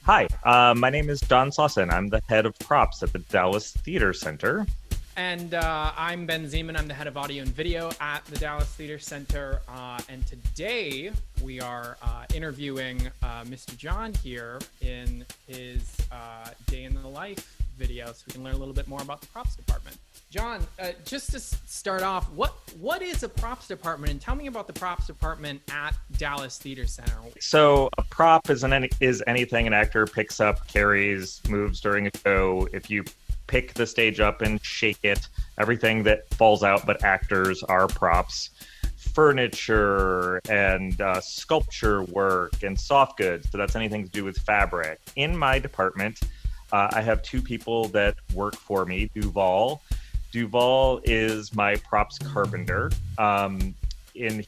Hi, my name is Don Slauson. I'm the head of props at the Dallas Theater Center. And I'm Ben Zeman. I'm the head of audio and video at the Dallas Theater Center. And today we are interviewing Mr. John here in his day in the life video, so we can learn a little bit more about the props department. John, just to start off, what is a props department, and tell me about the props department at Dallas Theater Center. So a prop is anything an actor picks up, carries, moves during a show. If you pick the stage up and shake it, everything that falls out but actors are props. Furniture and sculpture work and soft goods, so that's anything to do with fabric. In my department, I have two people that work for me. Duval is my props carpenter, and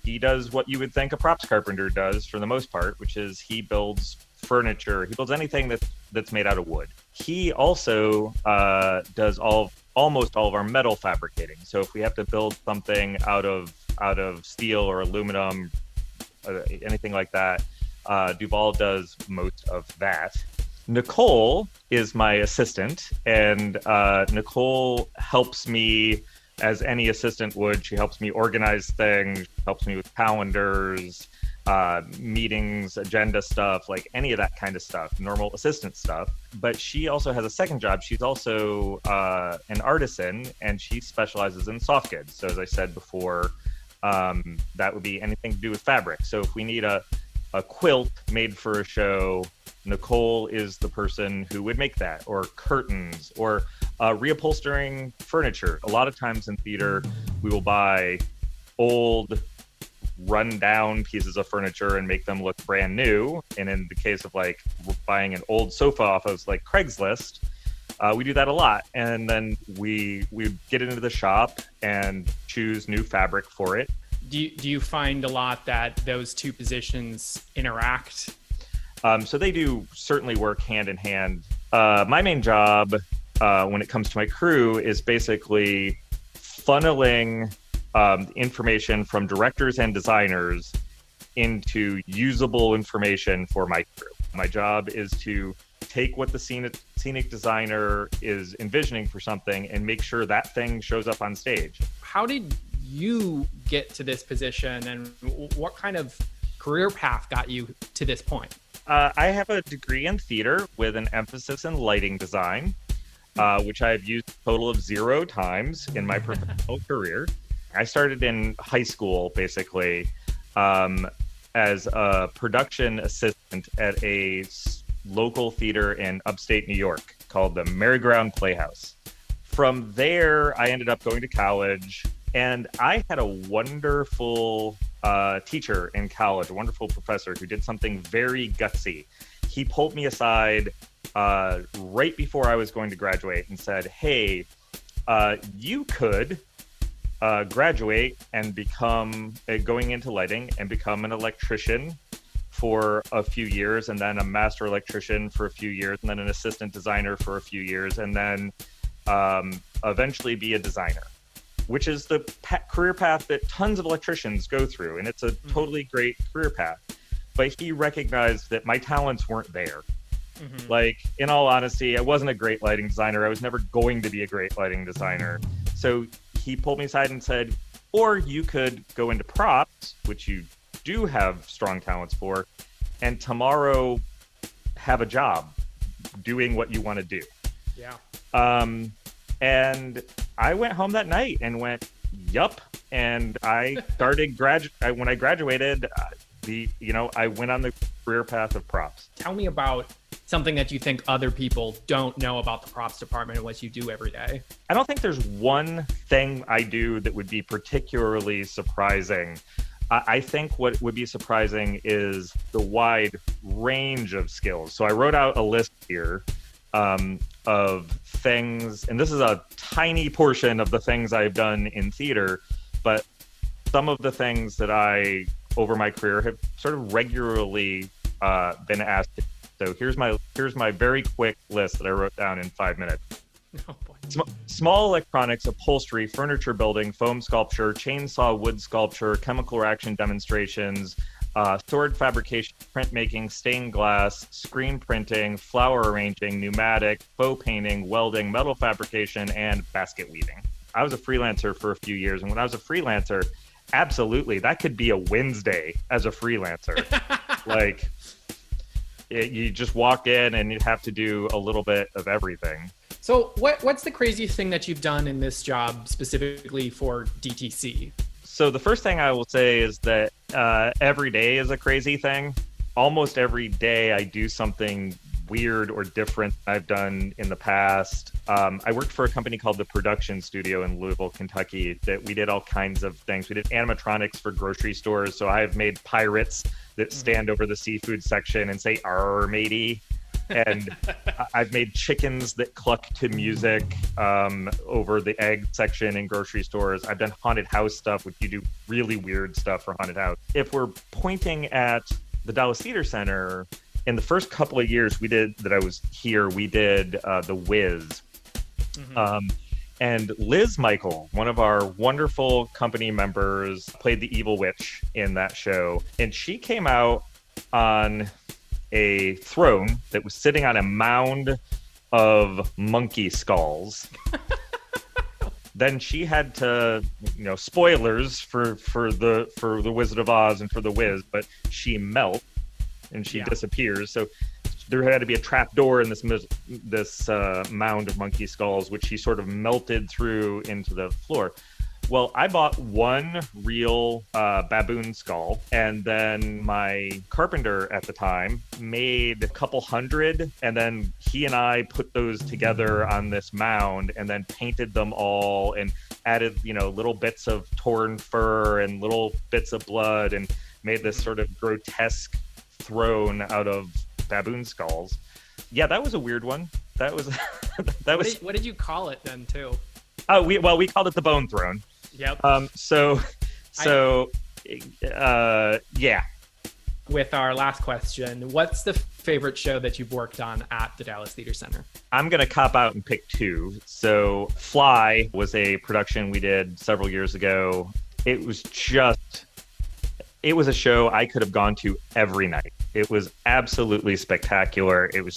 he does what you would think a props carpenter does for the most part, which is he builds furniture. He builds anything that's made out of wood. He also does almost all of our metal fabricating. So if we have to build something out of steel or aluminum, anything like that, Duval does most of that. Nicole is my assistant, and Nicole helps me as any assistant would. She helps me organize things, helps me with calendars, meetings, agenda stuff, like any of that kind of stuff, normal assistant stuff. But she also has a second job. She's also an artisan, and she specializes in soft goods. So as I said before, that would be anything to do with fabric. So if we need a quilt made for a show, Nicole is the person who would make that, or curtains, or reupholstering furniture. A lot of times in theater, we will buy old, run-down pieces of furniture and make them look brand new. And in the case of like buying an old sofa off of like Craigslist, we do that a lot. And then we get into the shop and choose new fabric for it. Do you find a lot that those two positions interact? So they do certainly work hand in hand. My main job when it comes to my crew is basically funneling information from directors and designers into usable information for my crew. My job is to take what the scenic designer is envisioning for something and make sure that thing shows up on stage. How did you get to this position, and what kind of career path got you to this point? I have a degree in theater with an emphasis in lighting design, which I've used a total of 0 times in my professional career. I started in high school, basically, as a production assistant at a local theater in upstate New York called the Merry-Go-Round Playhouse. From there, I ended up going to college, and I had a wonderful teacher in college, a wonderful professor who did something very gutsy. He pulled me aside right before I was going to graduate and said, hey, you could graduate and become, going into lighting and become an electrician for a few years, and then a master electrician for a few years, and then an assistant designer for a few years, and then eventually be a designer, which is the career path that tons of electricians go through. And it's a totally great career path. But he recognized that my talents weren't there. Mm-hmm. Like, in all honesty, I wasn't a great lighting designer. I was never going to be a great lighting designer. So he pulled me aside and said, or you could go into props, which you do have strong talents for, and tomorrow have a job doing what you want to do. Yeah. And I went home that night and went, yup. And I started when I graduated, I went on the career path of props. Tell me about something that you think other people don't know about the props department and what you do every day. I don't think there's one thing I do that would be particularly surprising. I think what would be surprising is the wide range of skills. So I wrote out a list here of things, and this is a tiny portion of the things I've done in theater, but some of the things that I, over my career, have sort of regularly been asked. So here's my very quick list that I wrote down in 5 minutes. Oh, boy. Small electronics, upholstery, furniture building, foam sculpture, chainsaw wood sculpture, chemical reaction demonstrations, sword fabrication, printmaking, stained glass, screen printing, flower arranging, pneumatic, faux painting, welding, metal fabrication, and basket weaving. I was a freelancer for a few years, and when I was a freelancer, absolutely, that could be a Wednesday as a freelancer. Like, you just walk in and you'd have to do a little bit of everything. So what's the craziest thing that you've done in this job specifically for DTC? So the first thing I will say is that every day is a crazy thing. Almost every day I do something weird or different I've done in the past. I worked for a company called The Production Studio in Louisville, Kentucky, that we did all kinds of things. We did animatronics for grocery stores. So I've made pirates that stand over the seafood section and say, "Arr, matey." And I've made chickens that cluck to music over the egg section in grocery stores. I've done haunted house stuff, which you do really weird stuff for haunted house. If we're pointing at the Dallas Theater Center, in the first couple of years that I was here, we did The Wiz. And Liz Michael, one of our wonderful company members, played the evil witch in that show. And she came out on a throne that was sitting on a mound of monkey skulls. Then she had to, spoilers for the Wizard of Oz and for the Wiz, but she melts and she disappears. So there had to be a trap door in this mound of monkey skulls, which she sort of melted through into the floor. Well, I bought one real baboon skull, and then my carpenter at the time made a couple hundred, and then he and I put those together on this mound and then painted them all and added, little bits of torn fur and little bits of blood and made this sort of grotesque throne out of baboon skulls. Yeah, that was a weird one. That was What did you call it then too? We called it the Bone Throne. Yep. Yeah. With our last question, what's the favorite show that you've worked on at the Dallas Theater Center? I'm going to cop out and pick two. So Fly was a production we did several years ago. It was a show I could have gone to every night. It was absolutely spectacular. It was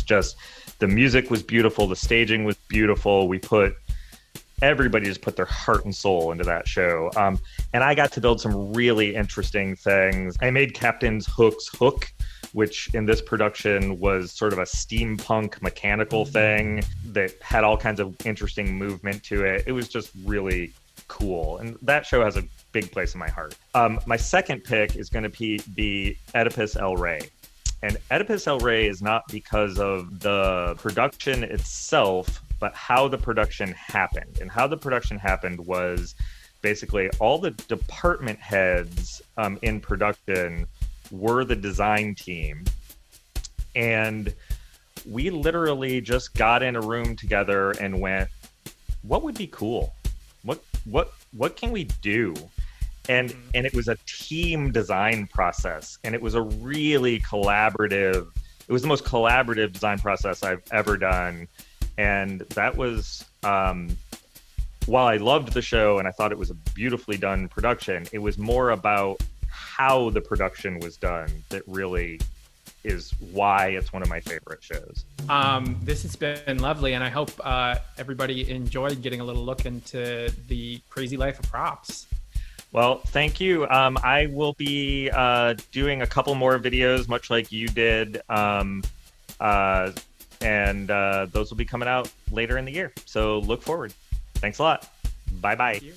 the music was beautiful. The staging was beautiful. Everybody just put their heart and soul into that show. And I got to build some really interesting things. I made Captain Hook's hook, which in this production was sort of a steampunk mechanical thing that had all kinds of interesting movement to it. It was just really cool. And that show has a big place in my heart. My second pick is going to be Oedipus El Rey. And Oedipus El Rey is not because of the production itself, but how the production happened. And how the production happened was basically all the department heads in production were the design team. And we literally just got in a room together and went, what would be cool? What can we do? And it was a team design process. And it was a really it was the most collaborative design process I've ever done. And that was, while I loved the show and I thought it was a beautifully done production, it was more about how the production was done that really is why it's one of my favorite shows. This has been lovely, and I hope everybody enjoyed getting a little look into the crazy life of props. Well, thank you. I will be doing a couple more videos, much like you did. And those will be coming out later in the year. So look forward. Thanks a lot. Bye-bye. Thank you.